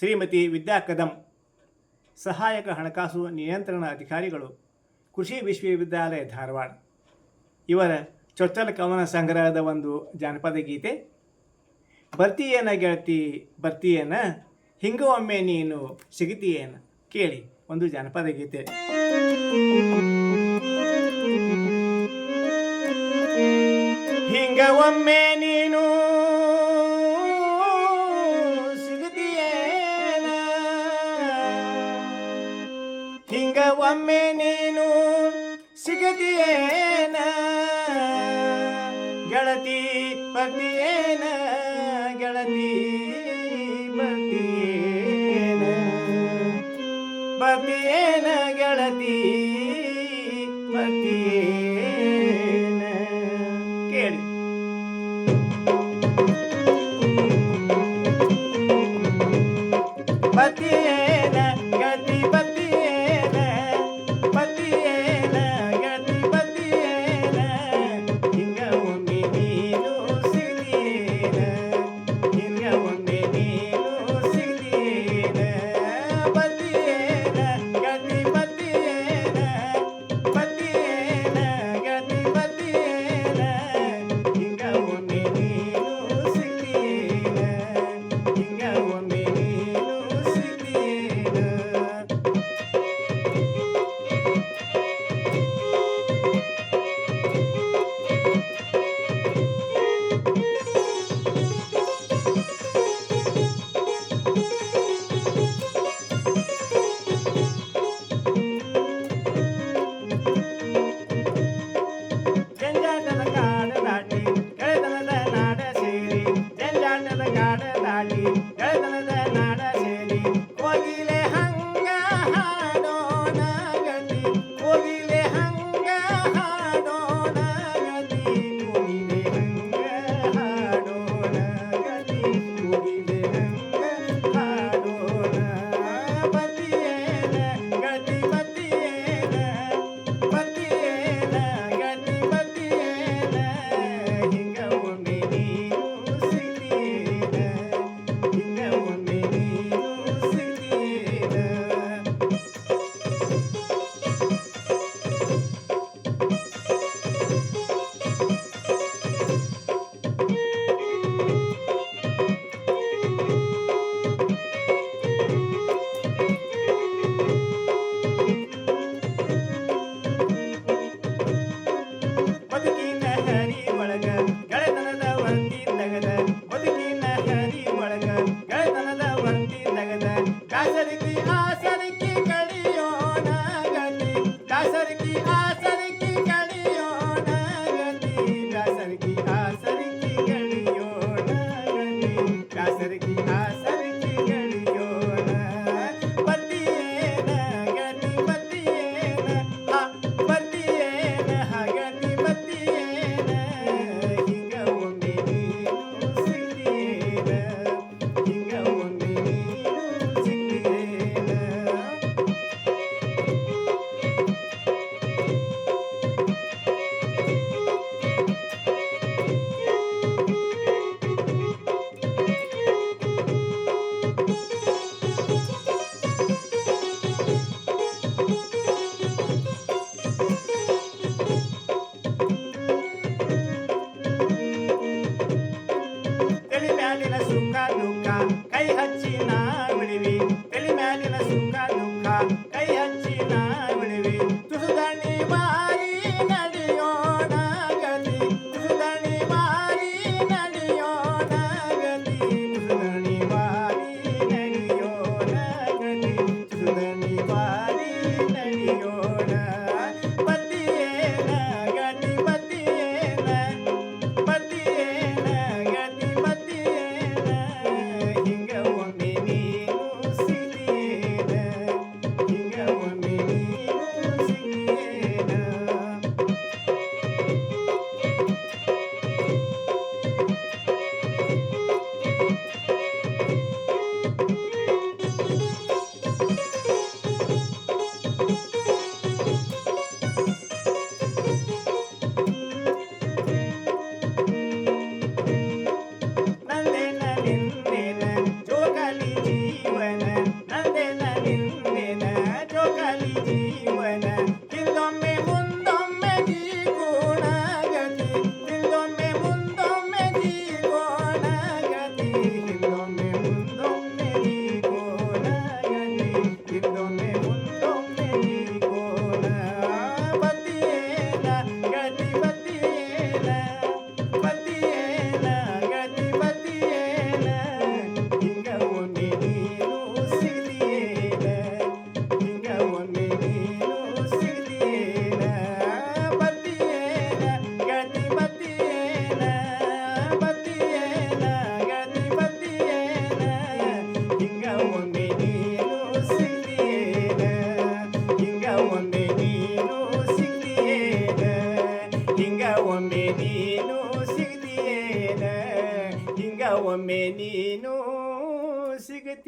ಶ್ರೀಮತಿ ವಿದ್ಯಾ ಕದಂ, ಸಹಾಯಕ ಹಣಕಾಸು ನಿಯಂತ್ರಣ ಅಧಿಕಾರಿಗಳು, ಕೃಷಿ ವಿಶ್ವವಿದ್ಯಾಲಯ ಧಾರವಾಡ. ಇವರ ಚೊಚ್ಚಲ ಕವನ ಸಂಗ್ರಹದ ಒಂದು ಜಾನಪದ ಗೀತೆ, ಬರ್ತೀಯೇನ ಗೆಳತಿ ಬರ್ತೀಯೇನ, ಹಿಂಗ ಒಮ್ಮೆ ನೀನು ಸಿಗುತ್ತೀಯೇನ. ಕೇಳಿ ಒಂದು ಜಾನಪದ ಗೀತೆ. ಹಿಂಗ ಒಮ್ಮೆ ನೀನು ಸಿಗುತ್ತೀಯೇನ, ಹಿಂಗ ಒಮ್ಮೆ ನೀನು ಸಿಗುತ್ತೀಯೇನ, ಗೆಳತಿ ಬರ್ತೀಯೇನ, ಗೆಳತಿ ಬರ್ತೀಯೇನ, ಬರ್ತೀಯೇನ ಗೆಳತಿ ಬರ್ತೀಯೇನ. ಕೇಳಿ. ಬರ್ತೀಯೇನ ಗೆಳತಿ ಬರ್ತೀಯೇನ, ಬರ್ತೀಯೇನ ಗೆಳತಿ ಬರ್ತೀಯೇನ, ಹಿಂಗ ಒಮ್ಮೆ ನೀನು ಸಿಗುತ್ತೀಯೇನ, ಹಿಂಗ ಒಮ್ಮೆ ನೀನು ಸಿಗುತ್ತೀಯೇನ, ಬರ್ತೀಯೇನ ಗೆಳತಿ ಬರ್ತೀಯೇನ, ಬರ್ತೀಯೇನ ಗೆಳತಿ ಬರ್ತೀಯೇನ, ಹಿಂಗ ಒಮ್ಮೆ ನೀನು ಸಿಗುತ್ತೀಯೇನ, ಹಿಂಗ ಒಮ್ಮೆ ನೀನು ಸಿಗುತ್ತೀಯೇನ. ಜಂಜಾಟದ ಕಾಡ ದಾಟಿ ಗೆಳೆತನದ ನಾಡ ಸೇರಿ, ಜಂಜಾಟದ ಕಾಡ ದಾಟಿ ಗೆಳೆತನದ ನಾಡ ಸೇರಿ, ಕೋಗಿಲೆ ಹಂಗ ಹಾಡೋಣ ಗತಿ, ಕೋಗಿಲೆ ಹಂಗ ಹಾಡೋಣ ಗತಿ, ಕೋಗಿಲೆ ಹಂಗ ಹಾಡೋಣ ಗತಿ, ಕೋಗಿಲೆ ಹಂಗ ಹಾಡೋಣ. ಬರ್ತೀಯೇನ ಗತಿ ಬರ್ತೀಯೇನ, ಬರ್ತೀಯೇನ ಗತಿ ಬರ್ತೀಯೇನ, ಹಿಂಗ ಒಮ್ಮೆ ನೀನು ಸಿಗುತ್ತೀಯೇನ, ಹಿಂಗ ಒಮ್ಮೆ ನೀನು ಸಿಗುತ್ತೀಯೇನ. ಬದುಕಿನ ಹರಿ ಒಳಗ ಗೆಳೆತನದ ವರ್ತಿ ತಗದ, ಬದುಕಿನ ಹರಿ ಒಳಗ ಗೆಳೆತನದ ವರ್ತಿ ತಗದ, ದಾಸರಿಕಿ ಆಸರಿಕಿ ಕಳಿಯೋಣ ಗತಿ, ದಾಸರಿಕಿ ಆಸರಿಕಿ ಕಳಿಯೋಣ ಗತಿ, ದಾಸರಿಕಿ ಆಸರಿಕಿ ಕಳಿಯೋಣ ಗತಿ, ದಾಸರಿಕಿ ಆಸರಿಕಿ ಕಳಿಯೋಣ. ಬರ್ತೀಯೇನ ಗತಿ ಬರ್ತೀಯೇನ, ಹಾ ಬರ್ತೀಯೇನ ಗತಿ ಬರ್ತೀಯೇನ, ಹಿಂಗ ಒಮ್ಮೆ ನೀನು ಸಿಗುತ್ತೀಯೇನ, ಹಿಂಗ ಒಮ್ಮೆ ನೀನು ಸಿಗುತ್ತೀಯೇನ. ತಲೆ ಮ್ಯಾಲಿನ ಸುಖ ದುಃಖ ಕೈ ಹಚ್ಚಿ ನಾ ಬಿಡುವಿ, ತಲೆ ಮ್ಯಾಲಿನ ಸುಖ ದುಃಖ ಕೈ ಹಚ್ಚಿ ನಾ ಬಿಡುವಿ, ತುಸುದಣಿ ಮಾರಿ ನಡೆಯೋಣ ಗತಿ, ತುಸುದಣಿ ಮಾರಿ ನಡೆಯೋಣ ಗತಿ, ತುಸುದಣಿ ಮಾರಿ ನಡೆಯೋಣ ಗತಿ, ತುಸುದಣಿ ಮಾರಿ ನಡೆಯೋಣ. ಬರ್ತೀಯೇನ ಗತಿ ಬರ್ತೀಯೇನ, ಬರ್ತೀಯೇನ ಗತಿ ಬರ್ತೀಯೇನ, ಹಿಂಗ ಒಮ್ಮೆ ನೀನು ಸಿಗುತ್ತೀಯೇನ, ಗೆಳತಿ ಬತ್ತಿಯೇನ ಬತ್ತಿಯೇನ ಗೆಳತಿ ಬತ್ತಿಯೇನ ಹಿಂಗ ಒಮ್ಮೆ ನೀನು ಸಿಗ್ತಿಯೇನ ಹಿಂಗ ಒಮ್ಮೆ ನೀನು ಸಿಗ್ತಿಯೇನ ಹಿಂಗ ಒಮ್ಮೆ ನೀನು ಸಿಗ್ತಿಯೇನ ಹಿಂಗ ಒಮ್ಮೆ ನೀನು ಸಿಗತಿಯೇನ